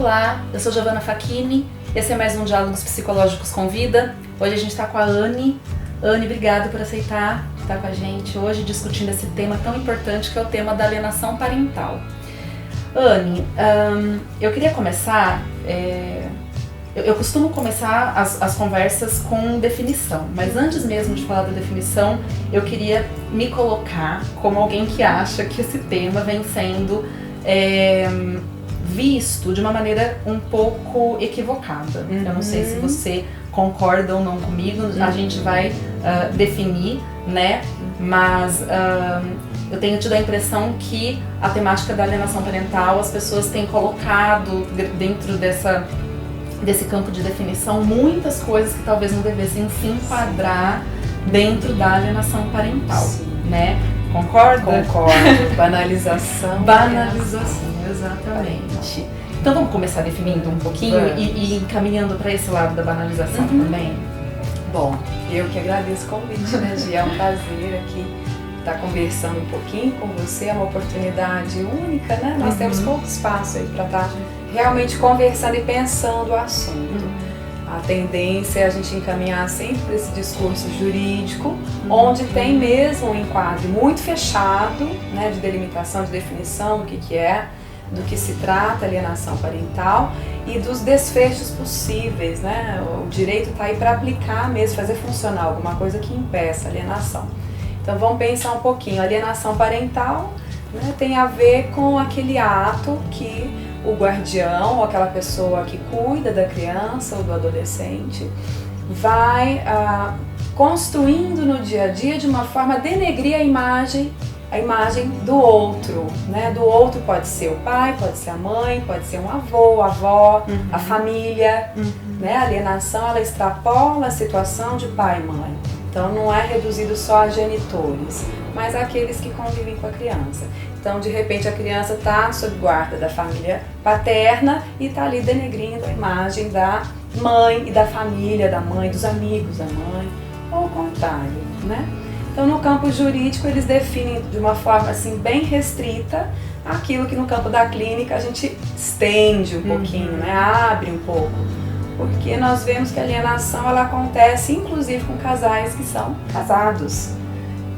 Olá, eu sou Giovanna Facchini, esse é mais um Diálogos Psicológicos com Vida. Hoje a gente está com a Anne. Anne, obrigada por aceitar estar com a gente hoje discutindo esse tema tão importante que é o tema da alienação parental. Anne, eu queria começar, eu costumo começar as conversas com definição, mas antes mesmo de falar da definição, eu queria me colocar como alguém que acha que esse tema vem sendo visto de uma maneira um pouco equivocada. Eu não sei se você concorda ou não comigo, a gente vai definir, né? Mas eu tenho tido a impressão que a temática da alienação parental, as pessoas têm colocado dentro desse campo de definição muitas coisas que talvez não devessem se enquadrar dentro da alienação parental, né? Concorda? Concordo. Banalização. Banalização, exatamente. Então vamos começar definindo um pouquinho e encaminhando para esse lado da banalização também? Bom, eu que agradeço o convite, né, Gi? É um prazer aqui estar conversando um pouquinho com você, é uma oportunidade única, né? Nós temos pouco espaço aí para estar realmente conversando e pensando o assunto. A tendência é a gente encaminhar sempre para esse discurso jurídico, onde tem mesmo um enquadre muito fechado, né, de delimitação, de definição do que é, do que se trata alienação parental e dos desfechos possíveis, né? O direito está aí para aplicar mesmo, fazer funcionar alguma coisa que impeça a alienação. Então vamos pensar um pouquinho. A alienação parental, né, tem a ver com aquele ato que o guardião ou aquela pessoa que cuida da criança ou do adolescente vai construindo no dia a dia de uma forma a denegrir a imagem do outro, né? Do outro pode ser o pai, pode ser a mãe, pode ser um avô, a avó, a família, né? A alienação, ela extrapola a situação de pai e mãe. Então não é reduzido só a genitores, mas àqueles que convivem com a criança. Então, de repente, a criança está sob guarda da família paterna e está ali denegrindo a imagem da mãe e da família da mãe, dos amigos da mãe, ou o contrário, né? Então, no campo jurídico, eles definem de uma forma assim bem restrita aquilo que no campo da clínica a gente estende um pouquinho, né? Abre um pouco, porque nós vemos que a alienação ela acontece inclusive com casais que são casados,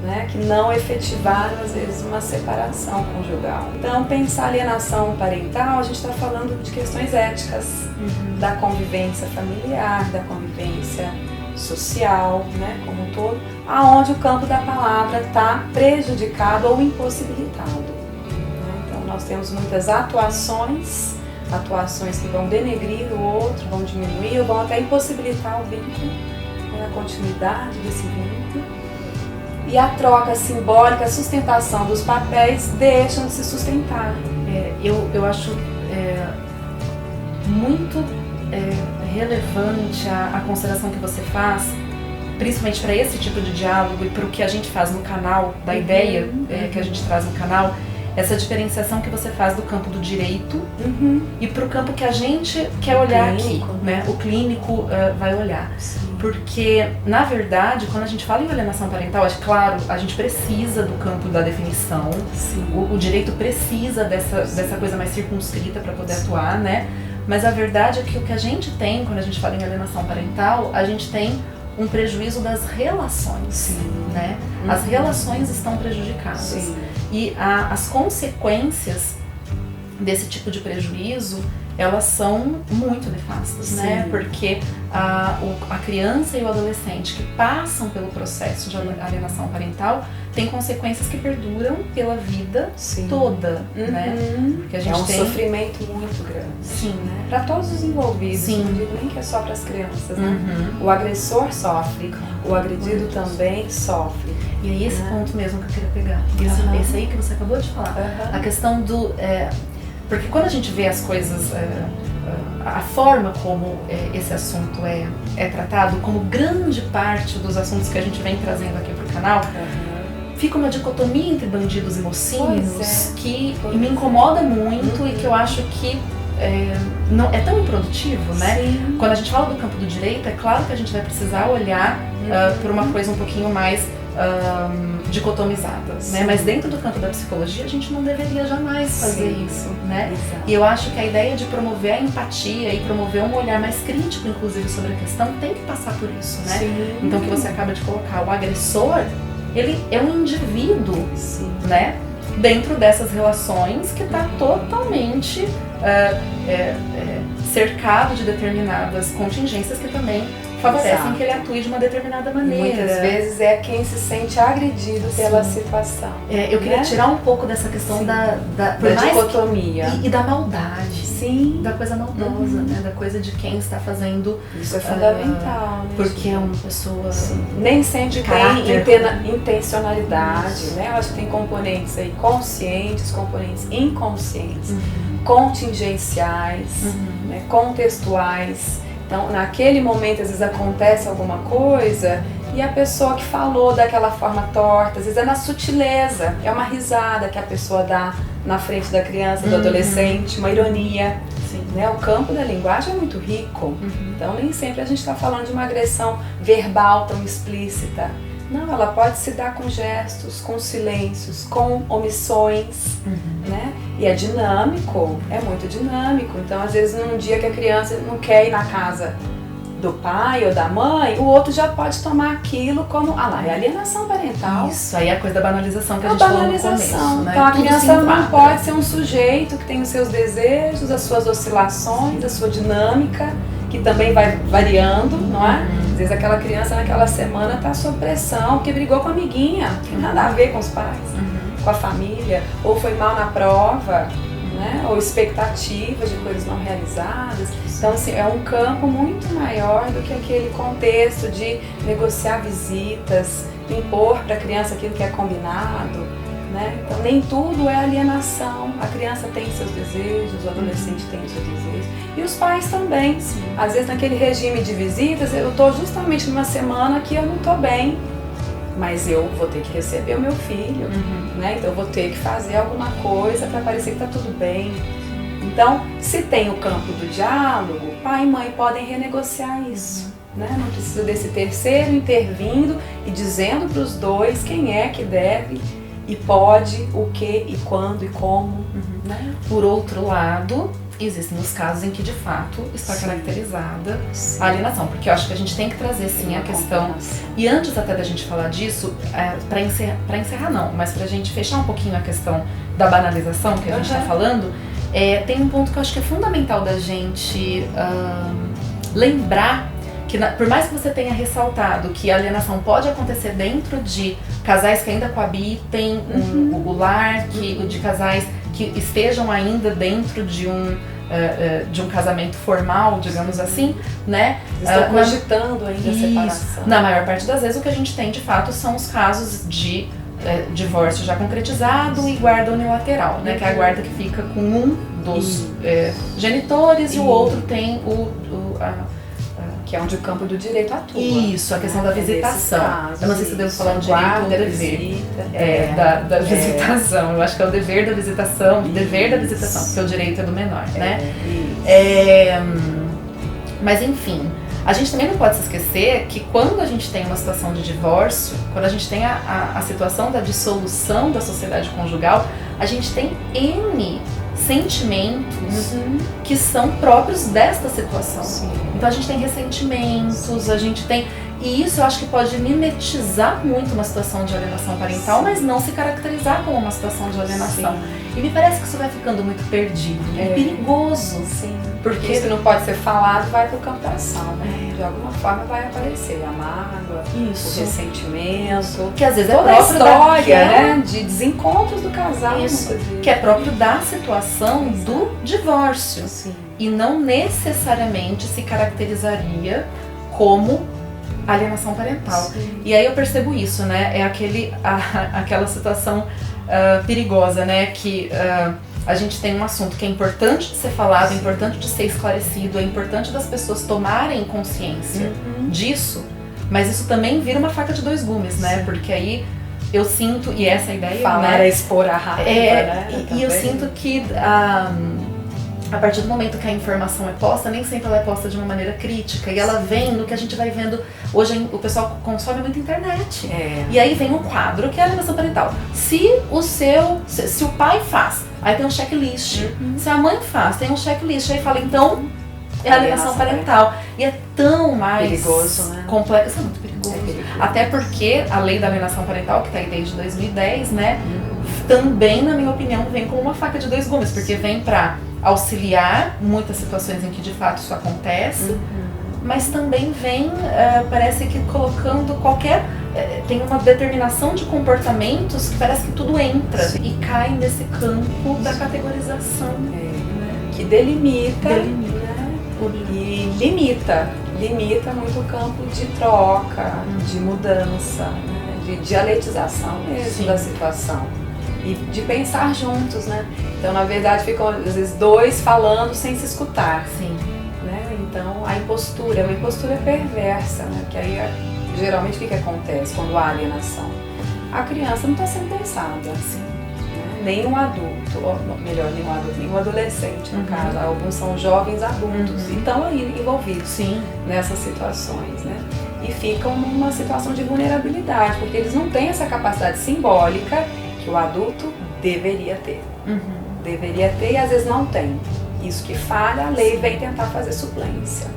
né, que não efetivaram às vezes uma separação conjugal. Então, pensar alienação parental, a gente está falando de questões éticas, da convivência familiar, da convivência social, né, como um todo, aonde o campo da palavra está prejudicado ou impossibilitado. Então, nós temos muitas atuações que vão denegrir o outro, vão diminuir ou vão até impossibilitar o vínculo, né, a continuidade desse vínculo. E a troca simbólica, a sustentação dos papéis deixam de se sustentar. Eu acho muito relevante a consideração que você faz, principalmente para esse tipo de diálogo e para o que a gente faz no canal, da ideia que a gente traz no canal, essa diferenciação que você faz do campo do direito e para o campo que a gente quer olhar aqui, né? O clínico vai olhar. Sim. Porque, na verdade, quando a gente fala em alienação parental, é claro, a gente precisa do campo da definição, o direito precisa dessa coisa mais circunscrita para poder atuar, né? Mas a verdade é que o que a gente tem, quando a gente fala em alienação parental, a gente tem um prejuízo das relações, né? As relações estão prejudicadas. E as consequências desse tipo de prejuízo, elas são muito nefastas, né? Porque a criança e o adolescente que passam pelo processo de alienação parental têm consequências que perduram pela vida toda, né? Porque a gente tem um sofrimento muito grande, né? Para todos os envolvidos, não digo nem que é só para as crianças, né? O agressor sofre, o agredido também sofre. E é esse ponto mesmo que eu queria pegar, esse aí que você acabou de falar, a questão do... Porque quando a gente vê as coisas, a forma como esse assunto é tratado, como grande parte dos assuntos que a gente vem trazendo aqui pro canal, fica uma dicotomia entre bandidos e mocinhos que me incomoda muito e que eu acho que não, é tão improdutivo, né? Quando a gente fala do campo do direito, é claro que a gente vai precisar olhar por uma coisa um pouquinho mais dicotomizada, né? Mas dentro do campo da psicologia a gente não deveria jamais fazer isso, né? Exato. E eu acho que a ideia de promover a empatia e promover um olhar mais crítico, inclusive, sobre a questão, tem que passar por isso, né? Sim. Então, que você acaba de colocar, o agressor, ele é um indivíduo, né? Dentro dessas relações que está totalmente cercado de determinadas contingências que também favorecem que ele atue de uma determinada maneira. Muitas vezes é quem se sente agredido pela situação. Eu queria tirar um pouco dessa questão da dicotomia. E da maldade. Sim. Da coisa maldosa, né? Da coisa de quem está fazendo. Isso é fundamental. Né, porque é uma pessoa. Nem sempre tem intencionalidade, né? Eu acho que tem componentes aí conscientes, componentes inconscientes, contingenciais, né? Contextuais. Então, naquele momento, às vezes acontece alguma coisa e a pessoa que falou daquela forma torta, às vezes é na sutileza, é uma risada que a pessoa dá na frente da criança, do adolescente, uma ironia. Né? O campo da linguagem é muito rico, então nem sempre a gente está falando de uma agressão verbal tão explícita. Não, ela pode se dar com gestos, com silêncios, com omissões, né? E é dinâmico, é muito dinâmico. Então, às vezes, num dia que a criança não quer ir na casa do pai ou da mãe, o outro já pode tomar aquilo como, é alienação parental. Isso, aí é a coisa da banalização que a gente falou no começo, né? Então, a criança não pode ser um sujeito que tem os seus desejos, as suas oscilações, a sua dinâmica, que também vai variando, não é? Às vezes aquela criança naquela semana está sob pressão, porque brigou com a amiguinha, não tem nada a ver com os pais, com a família, ou foi mal na prova, né? Ou expectativas de coisas não realizadas. Então, assim, é um campo muito maior do que aquele contexto de negociar visitas, impor para a criança aquilo que é combinado, né? Então, nem tudo é alienação. A criança tem seus desejos, o adolescente tem seus desejos. E os pais também. Às vezes, naquele regime de visitas, eu estou justamente numa semana que eu não estou bem, mas eu vou ter que receber o meu filho, né? Então, eu vou ter que fazer alguma coisa para parecer que está tudo bem. Então, se tem o campo do diálogo, pai e mãe podem renegociar isso. Né? Não precisa desse terceiro intervindo e dizendo para os dois quem é que deve e pode, o que e quando e como. Né? Por outro lado, existem os casos em que de fato está caracterizada a alienação, porque eu acho que a gente tem que trazer sim a questão. E antes até da gente falar disso, para encerrar não, mas para a gente fechar um pouquinho a questão da banalização que a gente está falando, tem um ponto que eu acho que é fundamental da gente lembrar que por mais que você tenha ressaltado que a alienação pode acontecer dentro de casais que ainda coabitem, o lar, de casais que estejam ainda dentro de um casamento formal, digamos assim, né? Estão cogitando ainda a separação. Na maior parte das vezes o que a gente tem de fato são os casos de divórcio já concretizado e guarda unilateral, né? Que é a guarda que fica com um dos genitores e o outro tem que é onde o campo do direito atua. Isso, a questão da visitação. Casos, eu não sei se eu devo falar o direito ou o dever. Da visitação. Eu acho que é o dever da visitação, porque o direito é do menor, né? Mas enfim, a gente também não pode se esquecer que quando a gente tem uma situação de divórcio, quando a gente tem a situação da dissolução da sociedade conjugal, a gente tem N sentimentos que são próprios desta situação. Sim. Então a gente tem ressentimentos, a gente tem... E isso eu acho que pode mimetizar muito uma situação de alienação parental, mas não se caracterizar como uma situação de alienação. E me parece que isso vai ficando muito perdido, perigoso. Sim. Porque isso que não pode ser falado vai pro campo da ação, né? De alguma forma vai aparecer a mágoa, o ressentimento, que às vezes toda é próprio a história, né? De desencontros do casal. Isso, que é próprio da situação do divórcio. Sim. E não necessariamente se caracterizaria como alienação parental. Sim. E aí eu percebo isso, né? É aquela situação perigosa, né? Que a gente tem um assunto que é importante de ser falado, é importante de ser esclarecido, é importante das pessoas tomarem consciência disso, mas isso também vira uma faca de dois gumes, né? Porque aí eu sinto, e essa é a ideia, falar né? É expor a raiva, né? E eu sinto que a partir do momento que a informação é posta, nem sempre ela é posta de uma maneira crítica. E ela vem no que a gente vai vendo. Hoje o pessoal consome muito internet. E aí vem um quadro que é a alienação parental. Se o pai faz, aí tem um checklist. Se a mãe faz, tem um checklist. Aí fala, então, é alienação parental. E é tão mais perigoso, né? Complexo, é muito perigoso. Até porque a lei da alienação parental, que está aí desde 2010, né? Também, na minha opinião, vem como uma faca de dois gumes. Porque vem para auxiliar muitas situações em que de fato isso acontece, mas também vem, parece que colocando tem uma determinação de comportamentos que parece que tudo entra e cai nesse campo da categorização. Que delimita. E limita muito o campo de troca, de mudança, né? De dialetização mesmo da situação. E de pensar juntos, né? Então, na verdade, ficam às vezes dois falando sem se escutar. Né? Então, a impostura é perversa, né? Porque aí, geralmente, o que acontece quando há alienação? A criança não está sendo pensada, né? Nem um adulto, ou melhor, nem um adulto, nem um adolescente, no caso. Alguns são jovens adultos e estão aí envolvidos nessas situações, né? E ficam numa situação de vulnerabilidade, porque eles não têm essa capacidade simbólica que o adulto deveria ter. Deveria ter e às vezes não tem. Isso que falha, a lei vem tentar fazer suplência.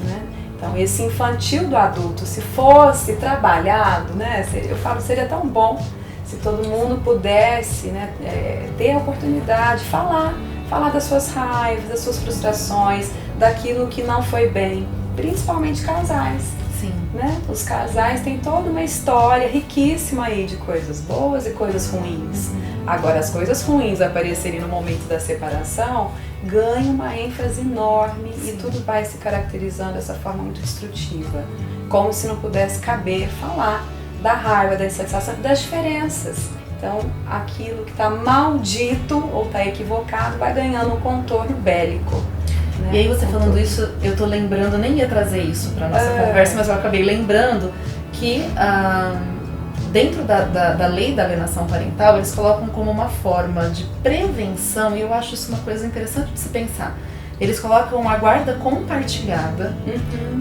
Né? Então esse infantil do adulto, se fosse trabalhado, né, eu falo, seria tão bom se todo mundo pudesse, né, ter a oportunidade de falar das suas raivas, das suas frustrações, daquilo que não foi bem, principalmente casais. Né? Os casais têm toda uma história riquíssima aí de coisas boas e coisas ruins. Agora, as coisas ruins aparecerem no momento da separação ganham uma ênfase enorme e tudo vai se caracterizando dessa forma muito destrutiva. Como se não pudesse caber falar da raiva, da insatisfação e das diferenças. Então, aquilo que está maldito ou está equivocado vai ganhando um contorno bélico. E aí você falando isso, eu tô lembrando, nem ia trazer isso pra nossa conversa, mas eu acabei lembrando que dentro da lei da alienação parental, eles colocam como uma forma de prevenção, e eu acho isso uma coisa interessante de se pensar. Eles colocam a guarda compartilhada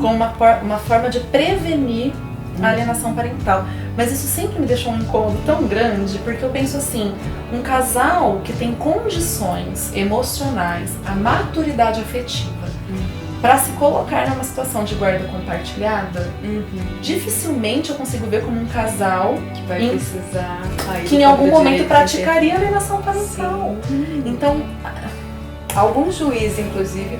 como uma forma de prevenir a alienação parental. Mas isso sempre me deixou um incômodo tão grande, porque eu penso assim, um casal que tem condições emocionais, a maturidade afetiva, para se colocar numa situação de guarda compartilhada, dificilmente eu consigo ver como um casal que vai precisar, que em algum momento praticaria alienação parental. Então, alguns juízes, inclusive,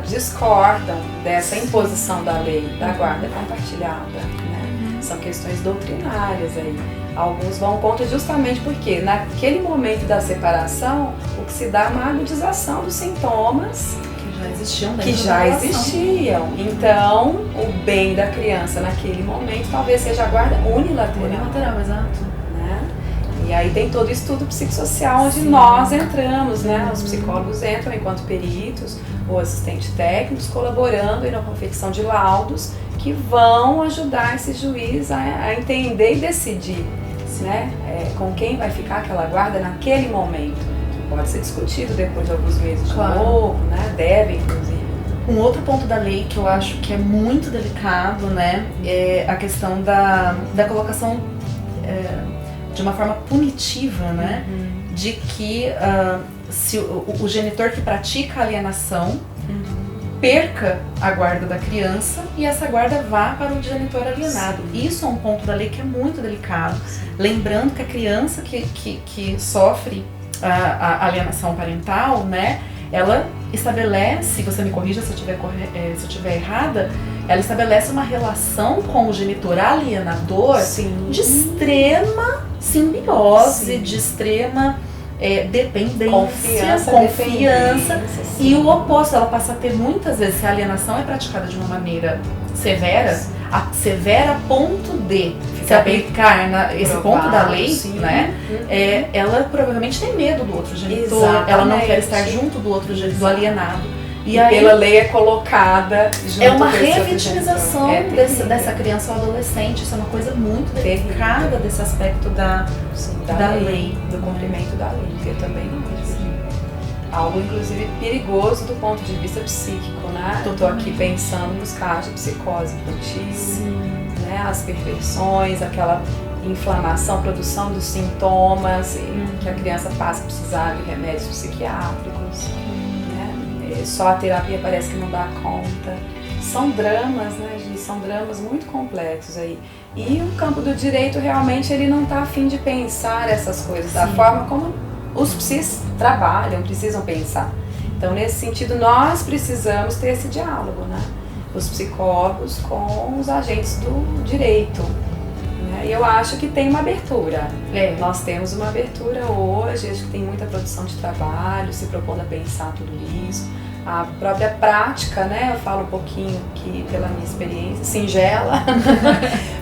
discordam dessa imposição da lei da guarda compartilhada, né? São questões doutrinárias aí. Alguns vão contra justamente porque naquele momento da separação o que se dá é uma agudização dos sintomas que já existiam. Então, o bem da criança naquele momento talvez seja a guarda unilateral, exato. Né? E aí tem todo o estudo psicossocial onde nós entramos, né? Os psicólogos entram enquanto peritos ou assistentes técnicos colaborando na confecção de laudos que vão ajudar esse juiz a entender e decidir, né? Com quem vai ficar aquela guarda naquele momento. Que pode ser discutido depois de alguns meses de novo, né? Deve, inclusive. Um outro ponto da lei que eu acho que é muito delicado, né? É a questão da colocação de uma forma punitiva, né? De que se o genitor que pratica a alienação perca a guarda da criança e essa guarda vá para o genitor alienado. Isso é um ponto da lei que é muito delicado. Lembrando que a criança que sofre a alienação parental, né, ela estabelece, você me corrija se eu estiver errada, ela estabelece uma relação com o genitor alienador de extrema simbiose, de extrema dependência, confiança e o oposto, ela passa a ter muitas vezes, se a alienação é praticada de uma maneira severa, severa a ponto de se aplicar esse ponto da lei, né? Ela provavelmente tem medo do outro genitor, ela não quer estar junto do outro do alienado. E aí, pela lei é colocada junto é uma revitimização dessa criança ou adolescente. Isso é uma coisa muito delicada desse aspecto da lei, do cumprimento da lei, que eu também não acho. algo inclusive perigoso do ponto de vista psíquico, né? Eu tô aqui pensando nos casos de psicose infantil, né? As perversões, aquela inflamação, produção dos sintomas, que a criança passa a precisar de remédios psiquiátricos, né? Só a terapia parece que não dá conta. São dramas, né, Gi? São dramas muito complexos aí. E o campo do direito realmente ele não está a fim de pensar essas coisas da forma como os psis trabalham, precisam pensar. Então, nesse sentido, nós precisamos ter esse diálogo, né? Os psicólogos com os agentes do direito. Né? E eu acho que tem uma abertura. Nós temos uma abertura hoje, acho que tem muita produção de trabalho, se propondo a pensar tudo isso. A própria prática, né? Eu falo um pouquinho que pela minha experiência, singela,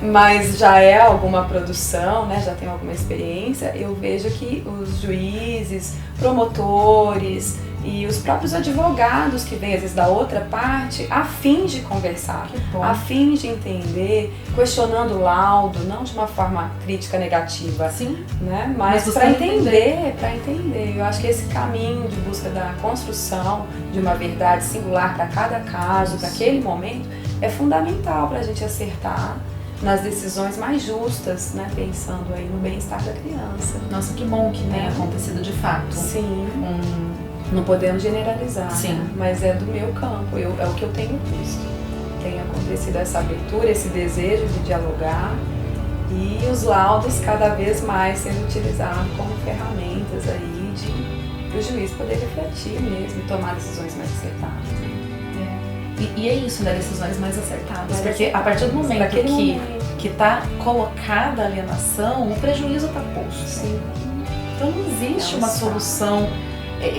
mas já é alguma produção, né? Já tenho alguma experiência. Eu vejo que os juízes, promotores e os próprios advogados que vêm às vezes da outra parte, a fim de conversar, a fim de entender, questionando o laudo, não de uma forma crítica negativa, né? Mas para entender. Eu acho que esse caminho de busca da construção de uma verdade singular para cada caso, para aquele momento, é fundamental para a gente acertar nas decisões mais justas, né? Pensando aí no bem-estar da criança. Nossa, que bom que tenha acontecido de fato. Sim. Não podemos generalizar, sim, né? Mas é do meu campo, é o que eu tenho visto. Tem acontecido essa abertura, esse desejo de dialogar e os laudos cada vez mais sendo utilizados como ferramentas aí para o juiz poder refletir mesmo e tomar decisões mais acertadas. E é isso, né? Decisões mais acertadas. Porque a partir do momento que está colocada a alienação, o prejuízo está posto. Sim. Então não existe uma solução.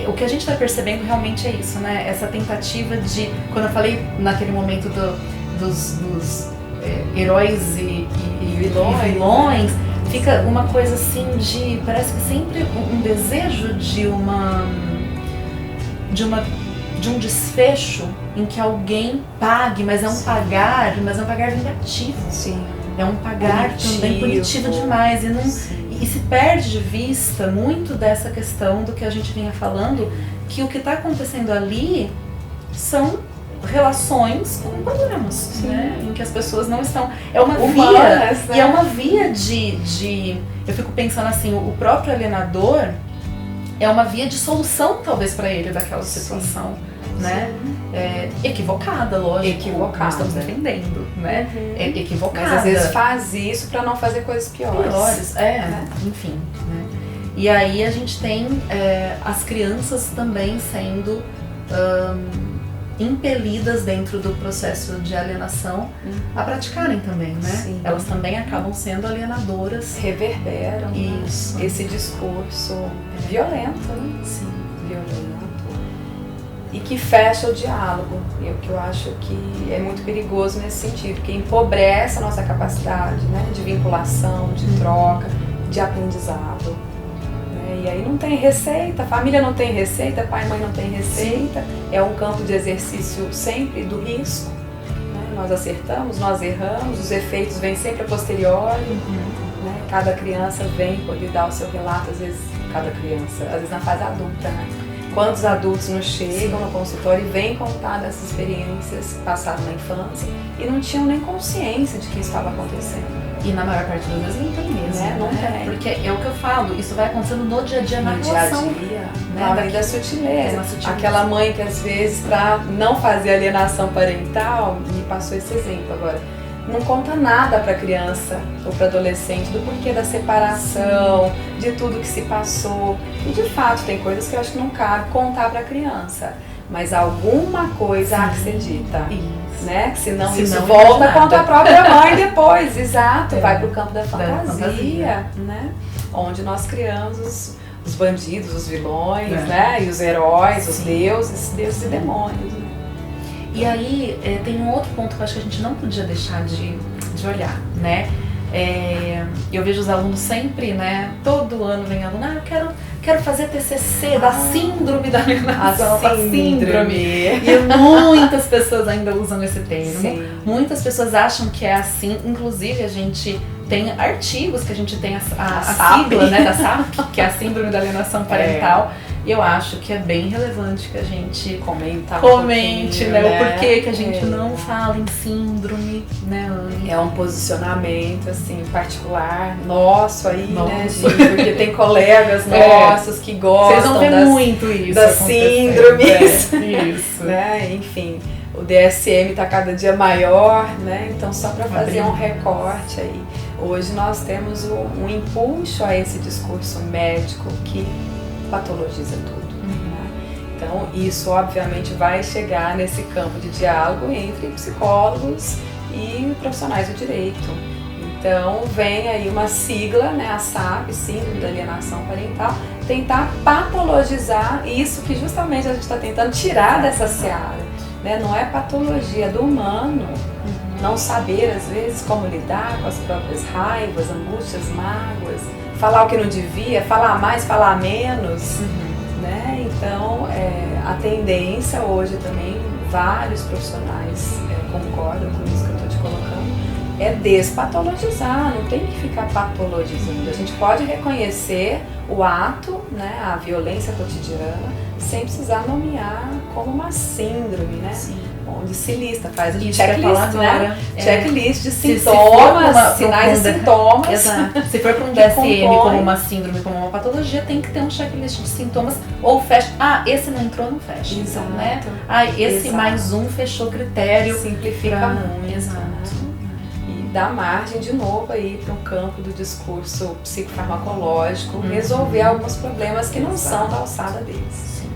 O que a gente está percebendo realmente é isso, né? Essa tentativa de, quando eu falei naquele momento dos heróis e vilões, fica uma coisa assim de, parece que sempre um desejo de um desfecho em que alguém pague, mas é um pagar vingativo. Sim. É um pagar também punitivo demais e se perde de vista muito dessa questão do que a gente vinha falando, que o que está acontecendo ali são relações com problemas, né? Em que as pessoas não estão... É uma humanas, via, né? E é uma via de... Eu fico pensando assim, o próprio alienador é uma via de solução, talvez, para ele daquela situação, né? Equivocada, lógico. Equivocada. Nós estamos defendendo, né? Equivocada. Mas às vezes faz isso para não fazer coisas piores. Né? Enfim. Né? E aí a gente tem as crianças também sendo impelidas dentro do processo de alienação a praticarem também, né? Sim. Elas também acabam sendo alienadoras. Reverberam isso. Esse discurso violento, né? Sim. Violento. E que fecha o diálogo, e o que eu acho que é muito perigoso nesse sentido, que empobrece a nossa capacidade, né, de vinculação, de troca, de aprendizado. Né? E aí não tem receita, a família não tem receita, pai e mãe não tem receita, é um campo de exercício sempre do risco. Né? Nós acertamos, nós erramos, os efeitos vêm sempre a posteriori, né? Cada criança vem poder dar o seu relato, às vezes na fase adulta, né? Quantos adultos nos chegam no consultório e vêm contar dessas experiências que passaram na infância e não tinham nem consciência de que isso estava acontecendo. E na maior parte das vezes não tem mesmo, Não tem. Porque é o que eu falo, isso vai acontecendo no dia a dia, na relação. No dia a dia, na vida sutileza. Aquela mãe que às vezes, para não fazer alienação parental, me passou esse exemplo agora, não conta nada para a criança ou para adolescente do porquê da separação, de tudo que se passou. E de fato tem coisas que eu acho que não cabe contar para a criança, mas alguma coisa há que ser dita, né? Que senão isso volta contra a própria mãe depois, vai para o campo da fantasia, né? Onde nós criamos os bandidos, os vilões, né? E os heróis, os deuses e demônios. Né? E aí tem um outro ponto que eu acho que a gente não podia deixar de olhar, né? Eu vejo os alunos sempre, né? Todo ano vem aluno, eu quero fazer TCC da síndrome da alienação, a síndrome. E muitas pessoas ainda usam esse termo. Sim. Muitas pessoas acham que é assim, inclusive a gente tem artigos que a gente tem a sigla, né, da SAP, que é a síndrome da alienação parental, eu acho que é bem relevante que a gente comente, né? O porquê que a gente não fala em síndrome, né, Anne? É um posicionamento, assim, particular, nosso aí, né, Gi? Porque tem colegas nossos que gostam. Vocês vão ver muito isso das síndromes. Isso. Né? Enfim, o DSM está cada dia maior, né? Então, só para fazer um recorte aí. Hoje nós temos um impulso a esse discurso médico que patologiza tudo. Né? Então, isso obviamente vai chegar nesse campo de diálogo entre psicólogos e profissionais do direito. Então, vem aí uma sigla, né, a SAP, Síndrome da Alienação Parental, tentar patologizar isso que justamente a gente está tentando tirar dessa seara. Né? Não é patologia do humano. Não saber, às vezes, como lidar com as próprias raivas, angústias, mágoas, falar o que não devia, falar mais, falar menos, né? Então, a tendência hoje também, vários profissionais concordam com isso que eu estou te colocando, é despatologizar, não tem que ficar patologizando. A gente pode reconhecer o ato, né, a violência cotidiana, sem precisar nomear como uma síndrome, né? Sim. Onde se lista, faz o checklist, né? Checklist de sintomas, sinais e sintomas. Exato. Se for para um DSM como uma síndrome, como uma patologia, tem que ter um checklist de sintomas ou fecha. Ah, esse não entrou, não fecha. Exato. Né? Ah, esse mais um fechou critério. Simplifica muito. Exato. Dá margem de novo aí para um campo do discurso psicofarmacológico, resolver alguns problemas que não são da alçada deles. Sim.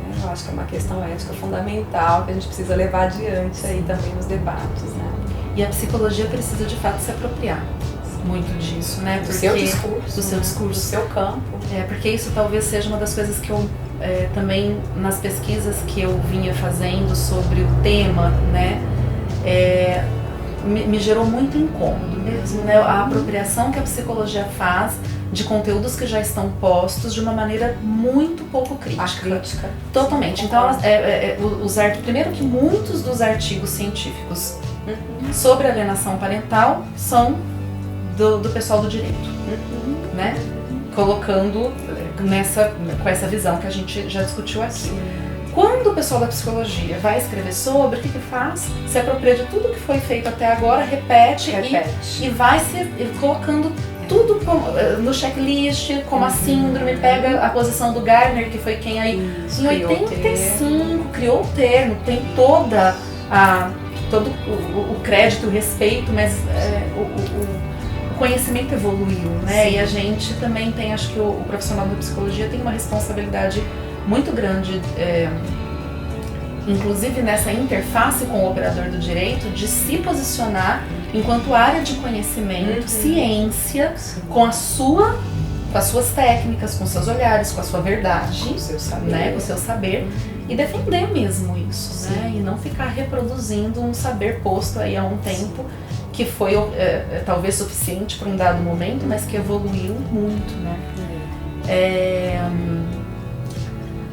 Né? Eu acho que é uma questão ética fundamental que a gente precisa levar adiante aí também nos debates. Né? E a psicologia precisa de fato se apropriar muito disso, né? Do seu discurso. Do seu discurso. Do seu campo. Porque isso talvez seja uma das coisas que eu também nas pesquisas que eu vinha fazendo sobre o tema, né? Me gerou muito incômodo mesmo, né? A apropriação que a psicologia faz de conteúdos que já estão postos de uma maneira muito pouco crítica. A crítica. Totalmente. Então, primeiro que muitos dos artigos científicos sobre alienação parental são do pessoal do direito, né? Colocando com essa visão que a gente já discutiu aqui. Quando o pessoal da psicologia vai escrever sobre, o que faz? Se apropria de tudo que foi feito até agora, repete. E vai se colocando tudo no checklist, como a síndrome, pega a posição do Gardner, que foi quem aí em 85 criou o termo, tem todo o crédito, o respeito, mas o conhecimento evoluiu, né? Sim. E a gente também tem, acho que o profissional da psicologia tem uma responsabilidade muito grande, inclusive nessa interface com o operador do direito, de se posicionar enquanto área de conhecimento, ciência, com as suas técnicas, com seus olhares, com a sua verdade, com o seu saber, né, com o seu saber, e defender mesmo isso, né, e não ficar reproduzindo um saber posto aí há um tempo que foi talvez suficiente para um dado momento, mas que evoluiu muito, né.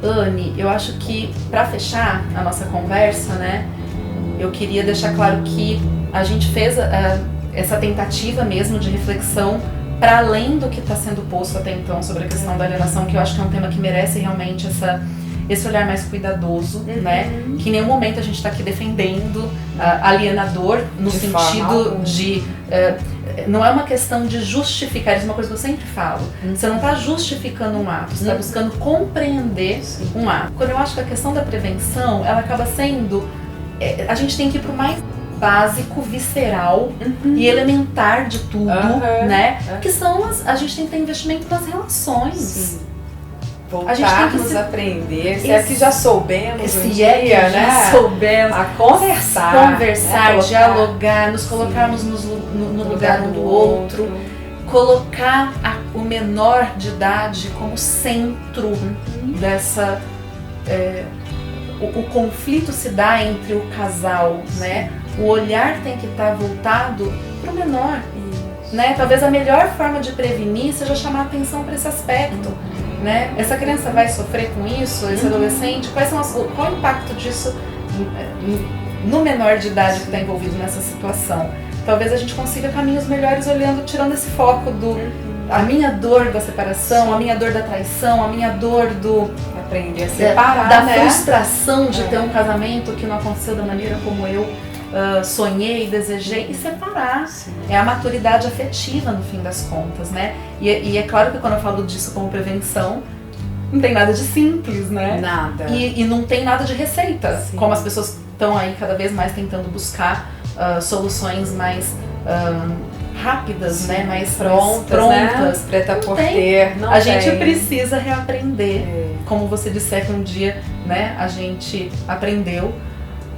Anne, eu acho que para fechar a nossa conversa, né, eu queria deixar claro que a gente fez essa tentativa mesmo de reflexão para além do que está sendo posto até então sobre a questão da alienação, que eu acho que é um tema que merece realmente esse olhar mais cuidadoso, né? Que em nenhum momento a gente está aqui defendendo alienador no sentido de... não é uma questão de justificar, isso é uma coisa que eu sempre falo. Você não está justificando um ato, você está buscando compreender um ato. Quando eu acho que a questão da prevenção, ela acaba sendo... a gente tem que ir para o mais básico, visceral e elementar de tudo, né? Que são a gente tem que ter investimento nas relações. Sim. Voltarmos a aprender, se é que já soubemos um dia, né? Já soubemos a conversar, né? Dialogar, nos colocarmos no lugar um do outro, colocar o menor de idade como centro dessa... o conflito se dá entre o casal, né? O olhar tem que estar voltado para o menor, né? Talvez a melhor forma de prevenir seja chamar atenção para esse aspecto, né? Essa criança vai sofrer com isso, esse adolescente, qual o impacto disso no menor de idade que está envolvido nessa situação? Talvez a gente consiga caminhos melhores tirando esse foco do a minha dor da separação, a minha dor da traição, a minha dor do aprender a separar, da né? frustração de ter um casamento que não aconteceu da maneira como eu sonhei, desejei, e separar. Sim. É a maturidade afetiva no fim das contas, né? E é claro que quando eu falo disso como prevenção, não tem nada de simples, né? Nada. E não tem nada de receita. Sim. Como as pessoas estão aí cada vez mais tentando buscar soluções mais rápidas, Sim. né? Mais prontas, né? Preta por ter. Não a gente tem. precisa reaprender. É. Como você disse que um dia, né, a gente aprendeu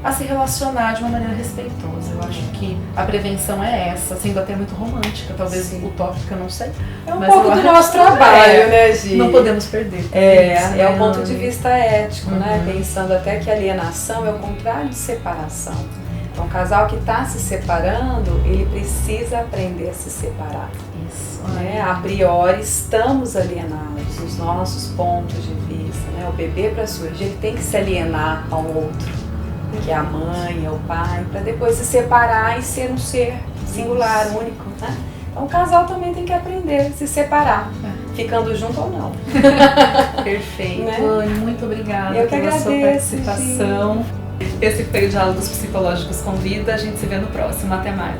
a se relacionar de uma maneira respeitosa. Eu acho que a prevenção é essa, sendo até muito romântica, talvez Sim. utópica, não sei. É um Mas pouco eu do acho nosso que trabalho, né, Gi? Não podemos perder. É o ponto de vista ético, né? Uhum. Pensando até que alienação é o contrário de separação. Então, o casal que está se separando, ele precisa aprender a se separar. Isso. Né? A priori, estamos alienados nos nossos pontos de vista. Né? O bebê, para surgir, ele tem que se alienar ao outro, que é a mãe, é o pai, para depois se separar e ser um ser singular, único. Né? Então, o casal também tem que aprender a se separar, ficando junto ou não. Perfeito. Né? Anne, muito obrigada Eu que pela sua agradeço, participação. Esse foi o Diálogos Psicológicos com Vida. A gente se vê no próximo. Até mais.